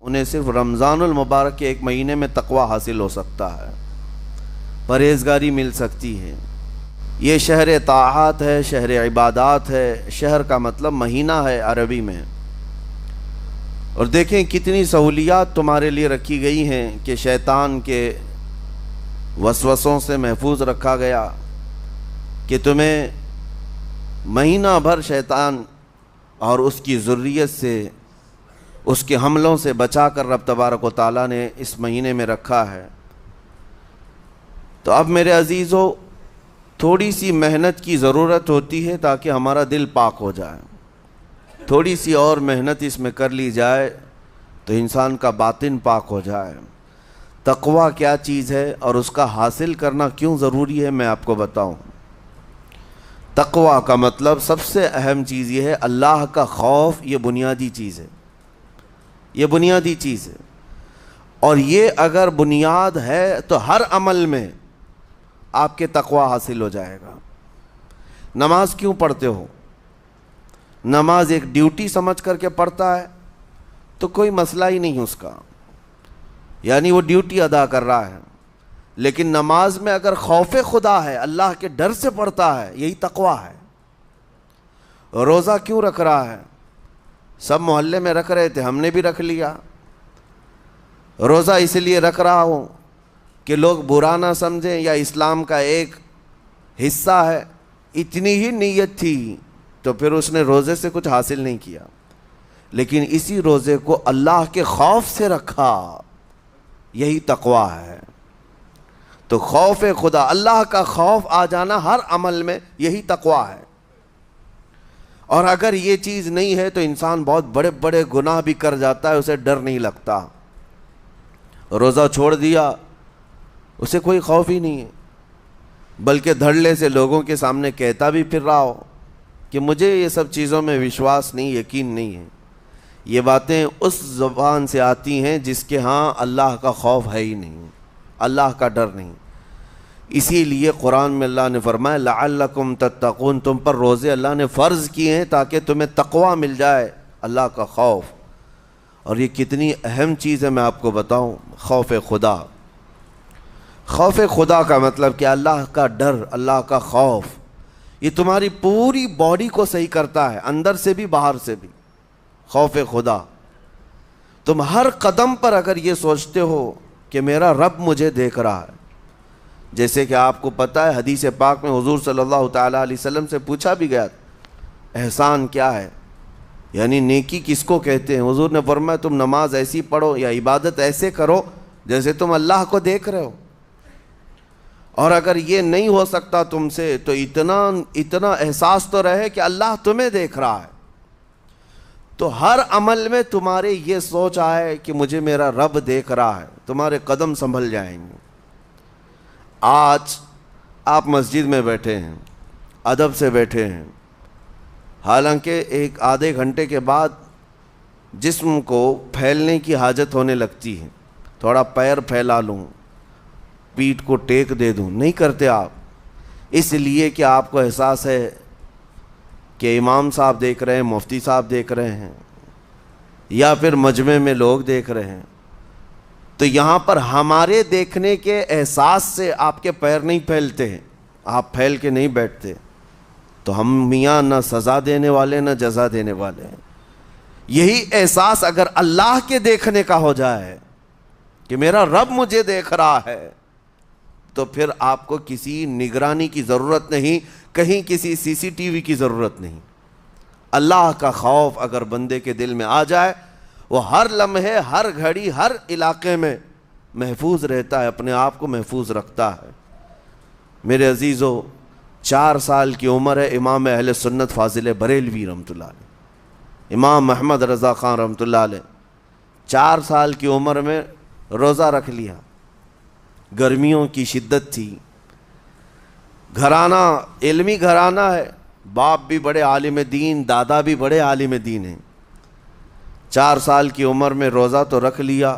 انہیں صرف رمضان المبارک کے ایک مہینے میں تقوی حاصل ہو سکتا ہے، پرہیزگاری مل سکتی ہے۔ یہ شہر طاعات ہے، شہر عبادات ہے، شہر کا مطلب مہینہ ہے عربی میں۔ اور دیکھیں کتنی سہولیات تمہارے لیے رکھی گئی ہیں کہ شیطان کے وسوسوں سے محفوظ رکھا گیا، کہ تمہیں مہینہ بھر شیطان اور اس کی ذریت سے، اس کے حملوں سے بچا کر رب تبارک و تعالیٰ نے اس مہینے میں رکھا ہے۔ تو اب میرے عزیزو، تھوڑی سی محنت کی ضرورت ہوتی ہے تاکہ ہمارا دل پاک ہو جائے۔ تھوڑی سی اور محنت اس میں کر لی جائے تو انسان کا باطن پاک ہو جائے۔ تقوی کیا چیز ہے اور اس کا حاصل کرنا کیوں ضروری ہے، میں آپ کو بتاؤں۔ تقوی کا مطلب سب سے اہم چیز یہ ہے اللہ کا خوف۔ یہ بنیادی چیز ہے، یہ بنیادی چیز ہے، اور یہ اگر بنیاد ہے تو ہر عمل میں آپ کے تقوی حاصل ہو جائے گا۔ نماز کیوں پڑھتے ہو؟ نماز ایک ڈیوٹی سمجھ کر کے پڑھتا ہے تو کوئی مسئلہ ہی نہیں اس کا، یعنی وہ ڈیوٹی ادا کر رہا ہے۔ لیکن نماز میں اگر خوف خدا ہے، اللہ کے ڈر سے پڑھتا ہے، یہی تقوی ہے۔ روزہ کیوں رکھ رہا ہے؟ سب محلے میں رکھ رہے تھے، ہم نے بھی رکھ لیا۔ روزہ اس لیے رکھ رہا ہوں کہ لوگ برا نہ سمجھیں یا اسلام کا ایک حصہ ہے، اتنی ہی نیت تھی تو پھر اس نے روزے سے کچھ حاصل نہیں کیا، لیکن اسی روزے کو اللہ کے خوف سے رکھا، یہی تقوی ہے۔ تو خوف خدا، اللہ کا خوف آ جانا ہر عمل میں، یہی تقوی ہے۔ اور اگر یہ چیز نہیں ہے تو انسان بہت بڑے بڑے گناہ بھی کر جاتا ہے، اسے ڈر نہیں لگتا۔ روزہ چھوڑ دیا، اسے کوئی خوف ہی نہیں ہے، بلکہ دھڑلے سے لوگوں کے سامنے کہتا بھی پھر رہا ہو کہ مجھے یہ سب چیزوں میں وشواس نہیں، یقین نہیں ہے۔ یہ باتیں اس زبان سے آتی ہیں جس کے ہاں اللہ کا خوف ہے ہی نہیں، اللہ کا ڈر نہیں۔ اسی لیے قرآن میں اللہ نے فرمایا لعلکم تتقون، تم پر روزے اللہ نے فرض کیے ہیں تاکہ تمہیں تقوی مل جائے، اللہ کا خوف۔ اور یہ کتنی اہم چیز ہے میں آپ کو بتاؤں، خوف خدا۔ خوف خدا کا مطلب کہ اللہ کا ڈر، اللہ کا خوف، یہ تمہاری پوری باڈی کو صحیح کرتا ہے، اندر سے بھی باہر سے بھی۔ خوف خدا، تم ہر قدم پر اگر یہ سوچتے ہو کہ میرا رب مجھے دیکھ رہا ہے، جیسے کہ آپ کو پتہ ہے حدیث پاک میں حضور صلی اللہ تعالیٰ علیہ وسلم سے پوچھا بھی گیا احسان کیا ہے، یعنی نیکی کس کو کہتے ہیں؟ حضور نے فرمایا تم نماز ایسی پڑھو یا عبادت ایسے کرو جیسے تم اللہ کو دیکھ رہے ہو۔ اور اگر یہ نہیں ہو سکتا تم سے تو اتنا احساس تو رہے کہ اللہ تمہیں دیکھ رہا ہے۔ تو ہر عمل میں تمہارے یہ سوچ آئے کہ مجھے میرا رب دیکھ رہا ہے، تمہارے قدم سنبھل جائیں گے۔ آج آپ مسجد میں بیٹھے ہیں، ادب سے بیٹھے ہیں، حالانکہ ایک آدھے گھنٹے کے بعد جسم کو پھیلنے کی حاجت ہونے لگتی ہے، تھوڑا پیر پھیلا لوں، پیٹھ کو ٹیک دے دوں، نہیں کرتے آپ، اس لیے کہ آپ کو احساس ہے کہ امام صاحب دیکھ رہے ہیں، مفتی صاحب دیکھ رہے ہیں، یا پھر مجمع میں لوگ دیکھ رہے ہیں۔ تو یہاں پر ہمارے دیکھنے کے احساس سے آپ کے پیر نہیں پھیلتے ہیں، آپ پھیل کے نہیں بیٹھتے۔ تو ہم میاں نہ سزا دینے والے نہ جزا دینے والے ہیں۔ یہی احساس اگر اللہ کے دیکھنے کا ہو جائے کہ میرا رب مجھے دیکھ رہا ہے، تو پھر آپ کو کسی نگرانی کی ضرورت نہیں، کہیں کسی سی سی ٹی وی کی ضرورت نہیں۔ اللہ کا خوف اگر بندے کے دل میں آ جائے، وہ ہر لمحے، ہر گھڑی، ہر علاقے میں محفوظ رہتا ہے، اپنے آپ کو محفوظ رکھتا ہے۔ میرے عزیزو، 4 سال کی عمر ہے امام اہل سنت فاضل بریلوی رحمۃ اللہ علیہ، امام محمد رضا خان رحمۃ اللہ علیہ، 4 سال کی عمر میں روزہ رکھ لیا۔ گرمیوں کی شدت تھی، گھرانہ علمی گھرانہ ہے، باپ بھی بڑے عالم دین، دادا بھی بڑے عالم دین ہیں۔ 4 سال کی عمر میں روزہ تو رکھ لیا،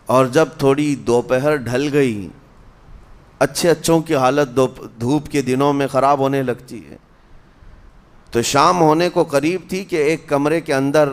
اور جب تھوڑی دوپہر ڈھل گئی، اچھوں کی حالت دھوپ کے دنوں میں خراب ہونے لگتی ہے، تو شام ہونے کو قریب تھی کہ ایک کمرے کے اندر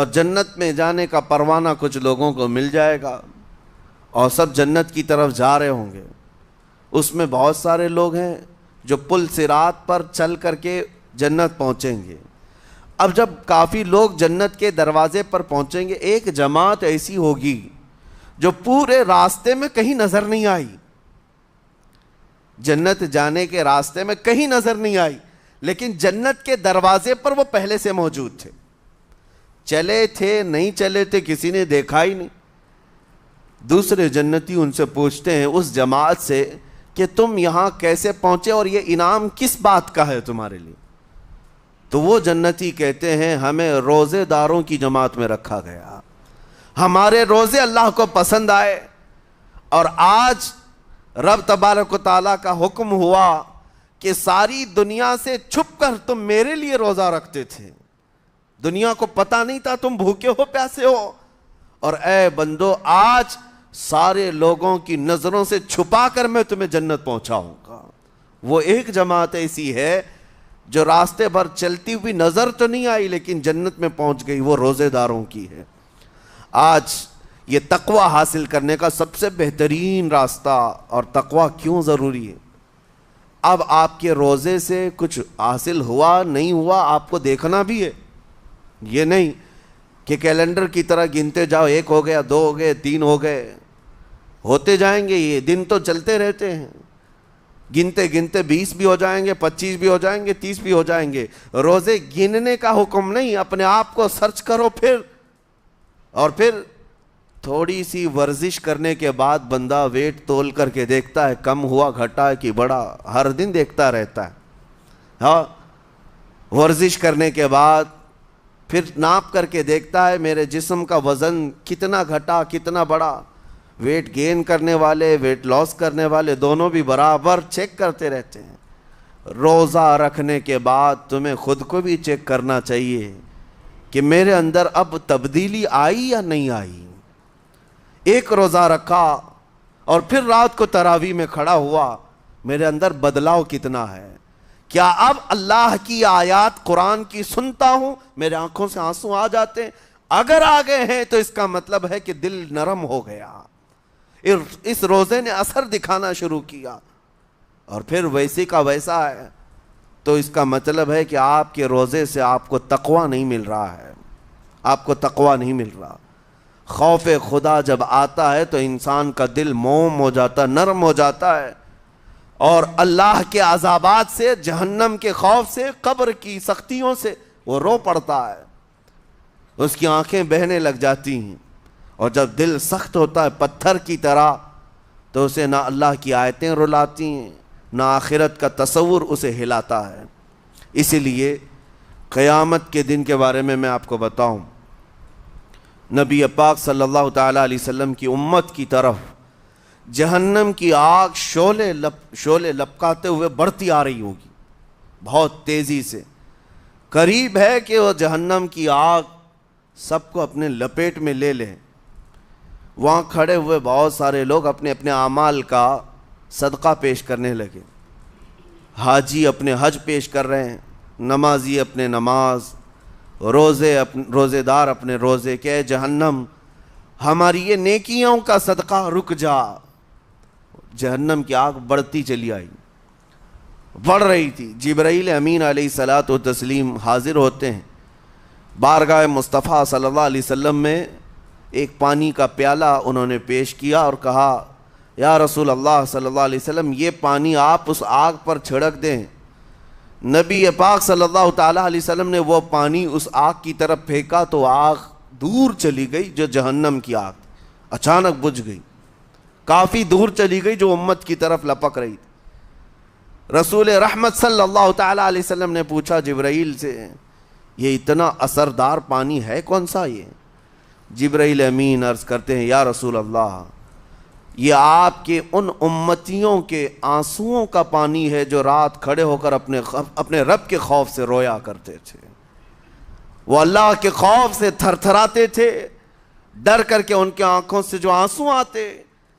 اور جنت میں جانے کا پروانہ کچھ لوگوں کو مل جائے گا اور سب جنت کی طرف جا رہے ہوں گے۔ اس میں بہت سارے لوگ ہیں جو پل صراط پر چل کر کے جنت پہنچیں گے۔ اب جب کافی لوگ جنت کے دروازے پر پہنچیں گے، ایک جماعت ایسی ہوگی جو پورے راستے میں کہیں نظر نہیں آئی، جنت جانے کے راستے میں کہیں نظر نہیں آئی، لیکن جنت کے دروازے پر وہ پہلے سے موجود تھے، چلے تھے نہیں چلے تھے کسی نے دیکھا ہی نہیں۔ دوسرے جنتی ان سے پوچھتے ہیں اس جماعت سے کہ تم یہاں کیسے پہنچے اور یہ انعام کس بات کا ہے تمہارے لیے؟ تو وہ جنتی کہتے ہیں ہمیں روزے داروں کی جماعت میں رکھا گیا، ہمارے روزے اللہ کو پسند آئے، اور آج رب تبارک و تعالیٰ کا حکم ہوا کہ ساری دنیا سے چھپ کر تم میرے لیے روزہ رکھتے تھے، دنیا کو پتہ نہیں تھا تم بھوکے ہو پیاسے ہو، اور اے بندو آج سارے لوگوں کی نظروں سے چھپا کر میں تمہیں جنت پہنچاؤں گا۔ وہ ایک جماعت ایسی ہے جو راستے پر چلتی ہوئی نظر تو نہیں آئی لیکن جنت میں پہنچ گئی، وہ روزے داروں کی ہے۔ آج یہ تقوی حاصل کرنے کا سب سے بہترین راستہ، اور تقوی کیوں ضروری ہے؟ اب آپ کے روزے سے کچھ حاصل ہوا نہیں ہوا آپ کو دیکھنا بھی ہے، یہ نہیں کہ کیلنڈر کی طرح گنتے جاؤ، 1 ہو گیا، 2 ہو گئے، 3 ہو گئے، ہوتے جائیں گے، یہ دن تو چلتے رہتے ہیں، گنتے گنتے 20 بھی ہو جائیں گے، 25 بھی ہو جائیں گے، 30 بھی ہو جائیں گے۔ روزے گننے کا حکم نہیں، اپنے آپ کو سرچ کرو پھر تھوڑی سی ورزش کرنے کے بعد بندہ ویٹ تول کر کے دیکھتا ہے کم ہوا گھٹا ہے کہ بڑا، ہر دن دیکھتا رہتا ہے۔ ہاں، ورزش کرنے کے بعد پھر ناپ کر کے دیکھتا ہے میرے جسم کا وزن کتنا گھٹا کتنا بڑا۔ ویٹ گین کرنے والے ویٹ لاس کرنے والے دونوں بھی برابر چیک کرتے رہتے ہیں۔ روزہ رکھنے کے بعد تمہیں خود کو بھی چیک کرنا چاہیے کہ میرے اندر اب تبدیلی آئی یا نہیں آئی۔ ایک روزہ رکھا اور پھر رات کو تراویح میں کھڑا ہوا، میرے اندر بدلاؤ کتنا ہے؟ کیا اب اللہ کی آیات قرآن کی سنتا ہوں میرے آنکھوں سے آنسو آ جاتے ہیں؟ اگر آ گئے ہیں تو اس کا مطلب ہے کہ دل نرم ہو گیا، اس روزے نے اثر دکھانا شروع کیا، اور پھر ویسے کا ویسا ہے، تو اس کا مطلب ہے کہ آپ کے روزے سے آپ کو تقوی نہیں مل رہا ہے، آپ کو تقوی نہیں مل رہا۔ خوف خدا جب آتا ہے تو انسان کا دل موم ہو جاتا، نرم ہو جاتا ہے، اور اللہ کے عذابات سے، جہنم کے خوف سے، قبر کی سختیوں سے وہ رو پڑتا ہے، اس کی آنکھیں بہنے لگ جاتی ہیں، اور جب دل سخت ہوتا ہے پتھر کی طرح تو اسے نہ اللہ کی آیتیں رلاتی ہیں نہ آخرت کا تصور اسے ہلاتا ہے۔ اسی لیے قیامت کے دن کے بارے میں آپ کو بتاؤں، نبی پاک صلی اللہ تعالیٰ علیہ وسلم کی امت کی طرف جہنم کی آگ شعلے لپکاتے ہوئے بڑھتی آ رہی ہوگی بہت تیزی سے، قریب ہے کہ وہ جہنم کی آگ سب کو اپنے لپیٹ میں لے لے۔ وہاں کھڑے ہوئے بہت سارے لوگ اپنے اپنے اعمال کا صدقہ پیش کرنے لگے، حاجی اپنے حج پیش کر رہے ہیں، نمازی اپنے نماز، روزے دار اپنے روزے، کہ جہنم ہماری یہ نیکیوں کا صدقہ رک جا۔ جہنم کی آگ بڑھتی چلی آئی، بڑھ رہی تھی۔ جبرائیل امین علیہ الصلاۃ والتسلیم حاضر ہوتے ہیں بارگاہ مصطفیٰ صلی اللہ علیہ وسلم میں، ایک پانی کا پیالہ انہوں نے پیش کیا اور کہا یا رسول اللہ صلی اللہ علیہ وسلم یہ پانی آپ اس آگ پر چھڑک دیں۔ نبی پاک صلی اللہ تعالیٰ علیہ وسلم نے وہ پانی اس آگ کی طرف پھینکا تو آگ دور چلی گئی، جو جہنم کی آگ اچانک بجھ گئی، کافی دور چلی گئی جو امت کی طرف لپک رہی تھی۔ رسول رحمت صلی اللہ تعالیٰ علیہ وسلم نے پوچھا جبرائیل سے یہ اتنا اثردار پانی ہے کون سا؟ یہ جبرائیل امین عرض کرتے ہیں یا رسول اللہ یہ آپ کے ان امتیوں کے آنسوؤں کا پانی ہے جو رات کھڑے ہو کر اپنے رب کے خوف سے رویا کرتے تھے، وہ اللہ کے خوف سے تھر تھراتے تھے، ڈر کر کے ان کے آنکھوں سے جو آنسو آتے۔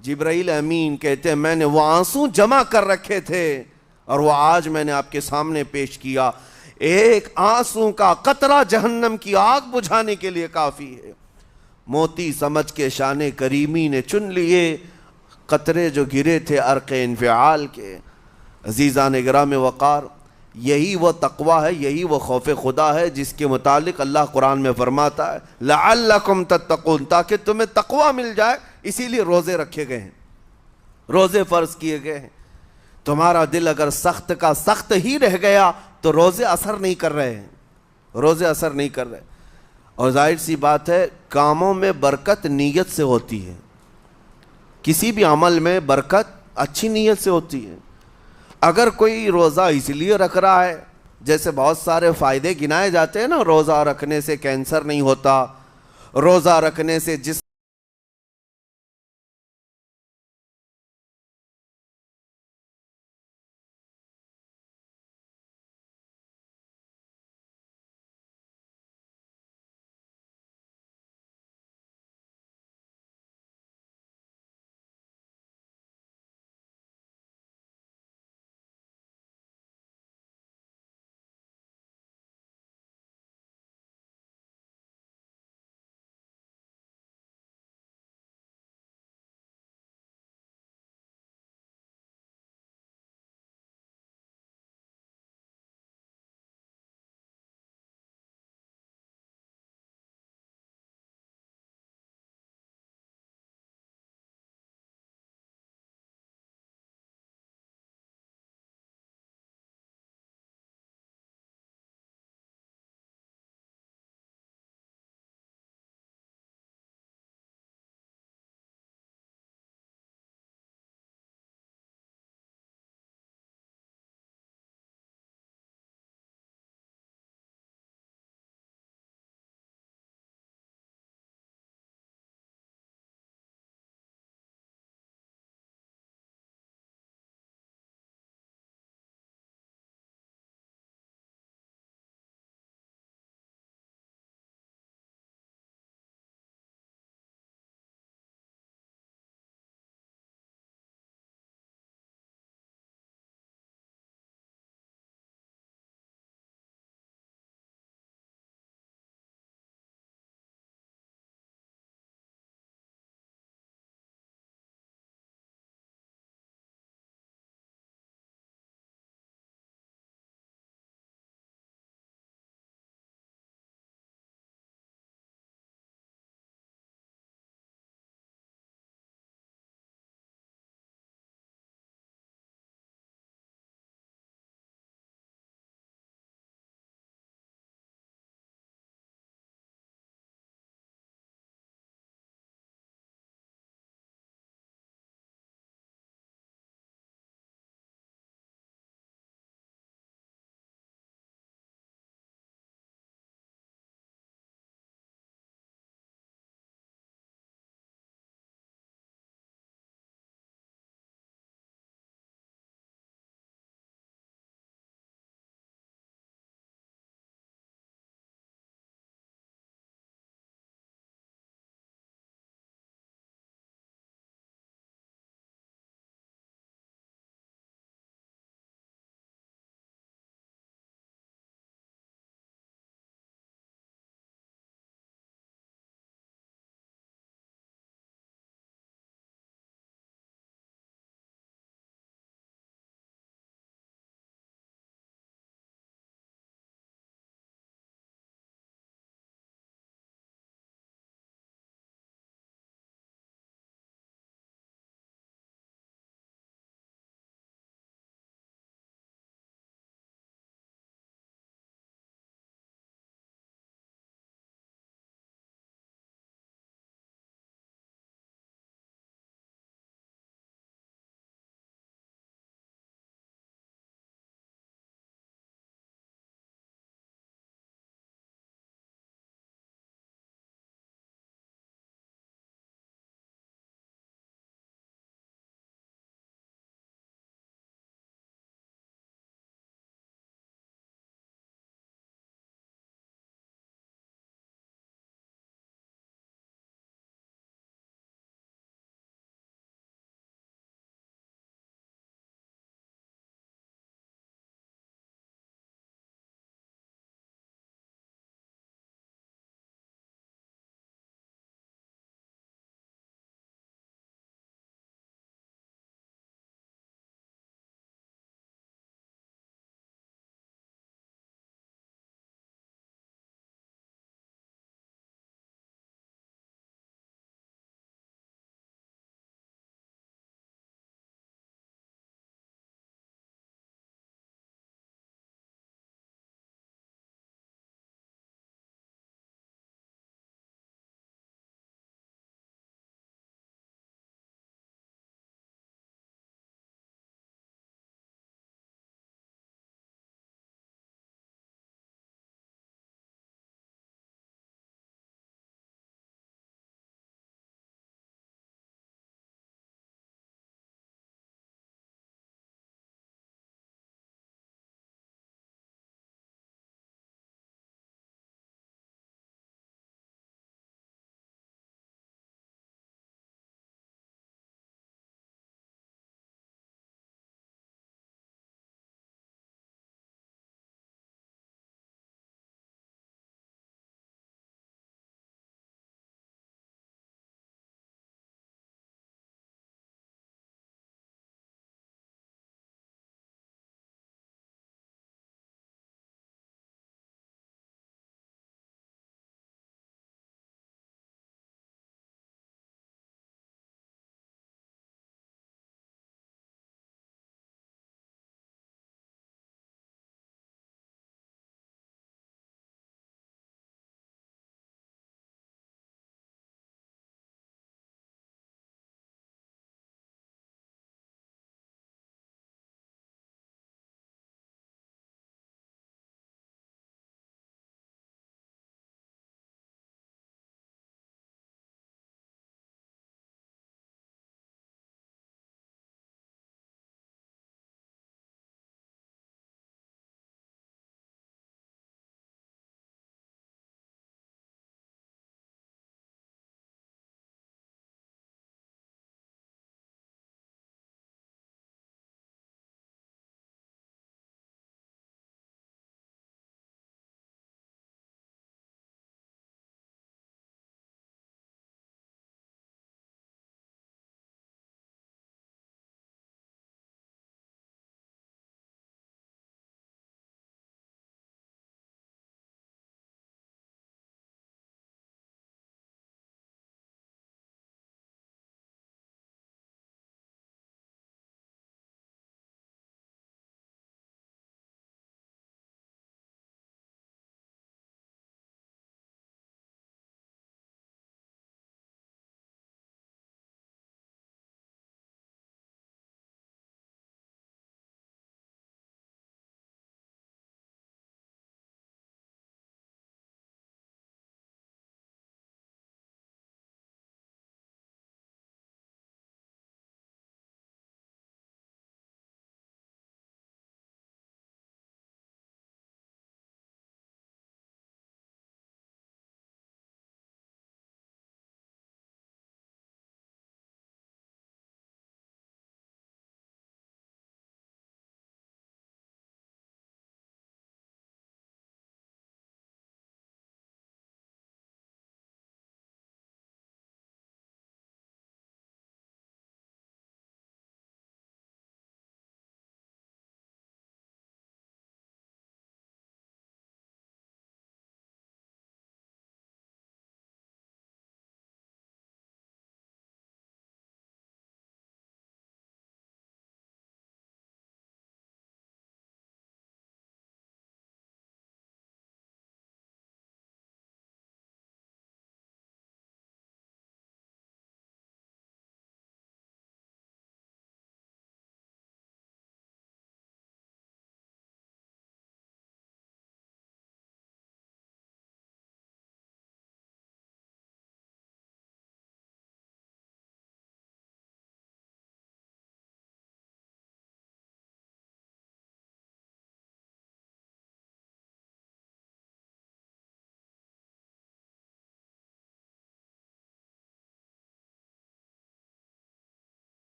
جبرائیل امین کہتے ہیں میں نے وہ آنسو جمع کر رکھے تھے اور وہ آج میں نے آپ کے سامنے پیش کیا۔ ایک آنسو کا قطرہ جہنم کی آگ بجھانے کے لیے کافی ہے۔ موتی سمجھ کے شان کریمی نے چن لیے قطرے جو گرے تھے عرق انفعال کے۔ عزیزان گرام وقار، یہی وہ تقوی ہے، یہی وہ خوف خدا ہے جس کے متعلق اللہ قرآن میں فرماتا ہے لعلکم تتقون، تاکہ تمہیں تقوی مل جائے، اسی لیے روزے رکھے گئے ہیں، روزے فرض کیے گئے ہیں۔ تمہارا دل اگر سخت کا سخت ہی رہ گیا تو روزے اثر نہیں کر رہے ہیں، روزے اثر نہیں کر رہے۔ اور ظاہر سی بات ہے کاموں میں برکت نیت سے ہوتی ہے، کسی بھی عمل میں برکت اچھی نیت سے ہوتی ہے۔ اگر کوئی روزہ اس لیے رکھ رہا ہے، جیسے بہت سارے فائدے گنائے جاتے ہیں نا، روزہ رکھنے سے کینسر نہیں ہوتا، روزہ رکھنے سے جس